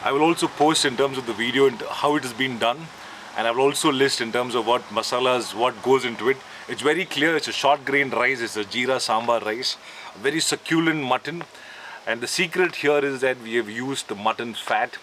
I will also post in terms of the video and how it has been done, and I will also list in terms of what masalas, what goes into it. It's very clear. It's a short grain rice. It's a jeera samba rice, very succulent mutton, and the secret here is that we have used the mutton fat.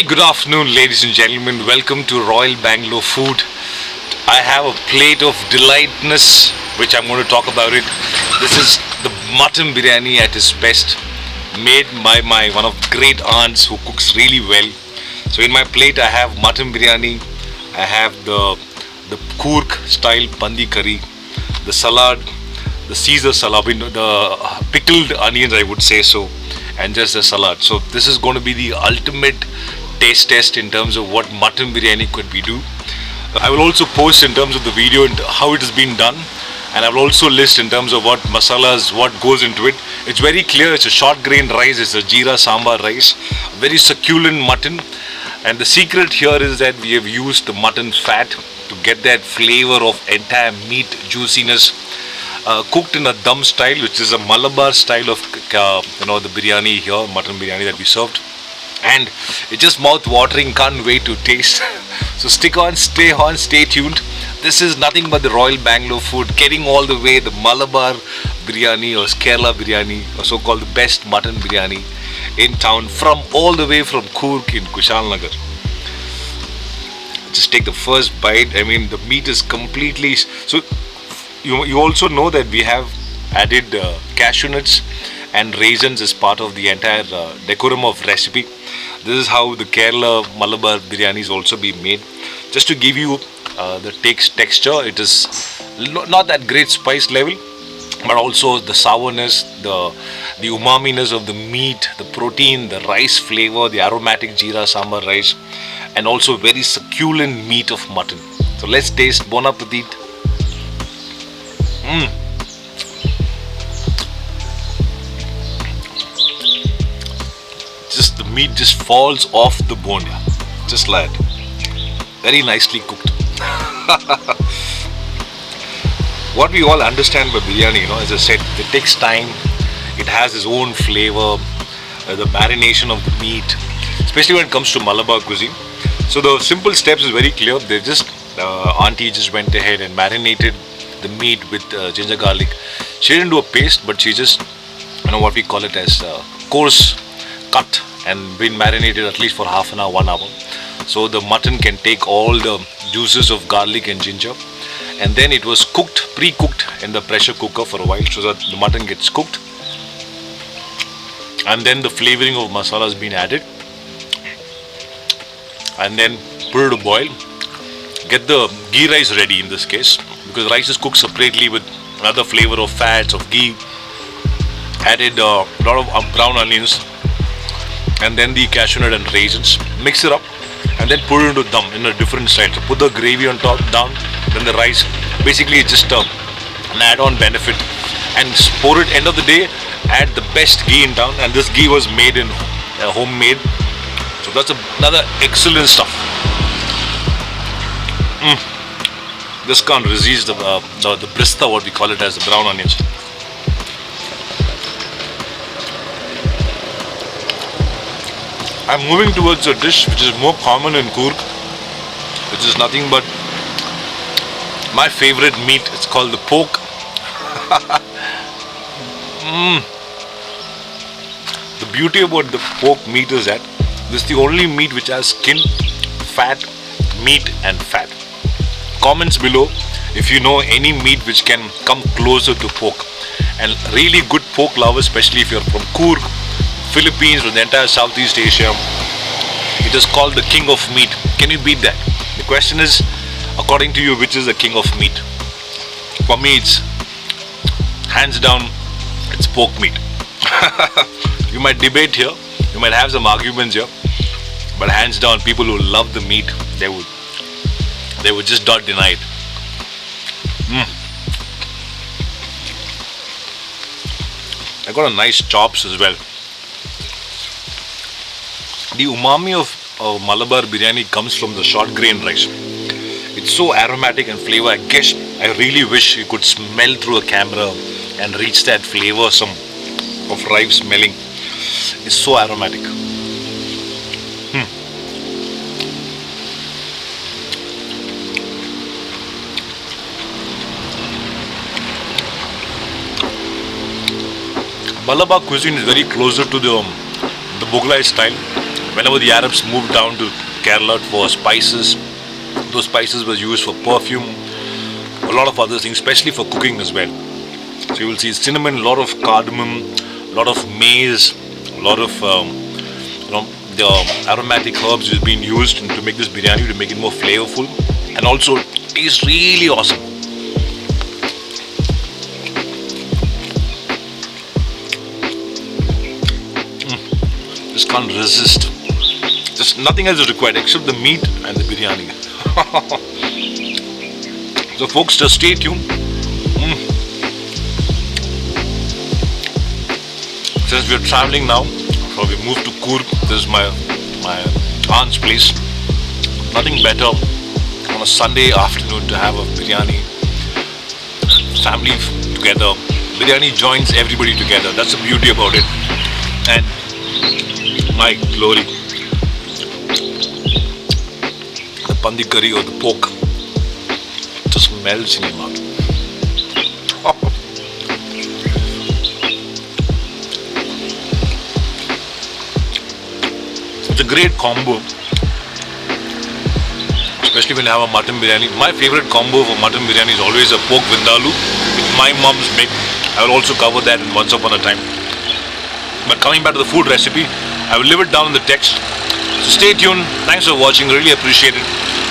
Very good afternoon, ladies and gentlemen. Welcome to Royal Bangalore Food. I have a plate of delightness, which I'm going to talk about it. This is the mutton biryani at its best, made by my one of great aunts who cooks really well. So in my plate, I have mutton biryani. I have the Coorg style pandi curry, the salad, the Caesar salad, the pickled onions, I would say so, and just the salad. So this is going to be the ultimate taste test in terms of what mutton biryani could be do. I will also post in terms of the video and how it has been done, and I will also list in terms of what masalas, what goes into it. It's very clear. It's a short grain rice. It's a jeera samba rice, very succulent mutton. And the secret here is that we have used the mutton fat to get that flavor of entire meat juiciness, cooked in a dum style, which is a Malabar style of the biryani here, mutton biryani that we served. And it's just mouth watering, can't wait to taste. So stick on, stay tuned. This is nothing but the Royal Bangalore Food, getting all the way the Malabar biryani or Kerala biryani, or so called the best mutton biryani in town, from all the way from Coorg in Kushal Nagar. Just take the first bite. I mean, the meat is completely, so you also know that we have added cashew nuts and raisins as part of the entire decorum of recipe. This is how the Kerala Malabar biryani is also be made. Just to give you the texture, it is not that great spice level, but also the sourness, the umaminess of the meat, the protein, the rice flavor, the aromatic jeera sambar rice, and also very succulent meat of mutton. So let's taste. Bon appetit. Just the meat just falls off the bone, yeah. Just like that. Very nicely cooked. What we all understand by biryani, as I said, it takes time. It has its own flavor, the marination of the meat, especially when it comes to Malabar cuisine. So the simple steps is very clear. They just auntie just went ahead and marinated the meat with ginger garlic. She didn't do a paste, but she just what we call it as coarse cut and been marinated at least for half an hour, 1 hour. So the mutton can take all the juices of garlic and ginger, and then it was pre-cooked in the pressure cooker for a while, so that the mutton gets cooked, and then the flavoring of masala has been added, and then put it to boil. Get the ghee rice ready in this case, because rice is cooked separately with another flavor of fats, of ghee. Added a lot of brown onions, and then the cashew nut and raisins. Mix it up, and then put it into dum in a different style. So put the gravy on top, down, then the rice. Basically, it's just an add-on benefit. And pour it. End of the day, add the best ghee in town, and this ghee was made in homemade. So that's another excellent stuff. Just can't resist the brista, what we call it as the brown onions. I'm moving towards a dish which is more common in Coorg, which is nothing but my favorite meat. It's called the pork. The beauty about the pork meat is that this is the only meat which has skin, fat, meat and fat. Comments below if you know any meat which can come closer to pork. And really good pork lovers, especially if you're from Coorg, Philippines, or the entire Southeast Asia, it is called the king of meat. Can you beat that? The question is, according to you, which is the king of meat? For me, it's hands down, it's pork meat. You might debate here, you might have some arguments here, but hands down, people who love the meat, they would just not deny it. I got a nice chops as well. The umami of Malabar biryani comes from the short grain rice. It's so aromatic and flavor. I guess I really wish you could smell through a camera and reach that flavor of rice smelling. It's so aromatic. Malabar cuisine is very closer to the Mughlai style. Whenever the Arabs moved down to Kerala for spices, those spices were used for perfume, a lot of other things, especially for cooking as well. So you will see cinnamon, a lot of cardamom, a lot of maize, a lot of the aromatic herbs which has been used to make this biryani, to make it more flavorful, and also tastes really awesome. Just can't resist. Just nothing else is required except the meat and the biryani. So folks, just stay tuned. Since we are traveling now, so we moved to Coorg. This is my aunt's place. Nothing better on a Sunday afternoon to have a biryani. Family together. Biryani joins everybody together. That's the beauty about it. And my glory, the pandi curry or the pork just melts in your mouth. It's a great combo, especially when you have a mutton biryani. My favorite combo for mutton biryani is always a pork vindaloo, which my mom's make. I will also cover that in once upon a time. But coming back to the food recipe, I will leave it down in the text. So stay tuned. Thanks for watching. Really appreciate it.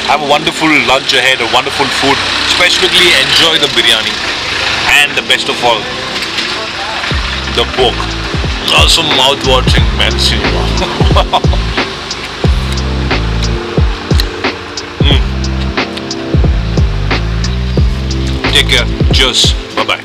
Have a wonderful lunch ahead, a wonderful food. Especially enjoy the biryani. And the best of all, the pork. Also mouth-watering, man. Take care. Cheers. Bye-bye.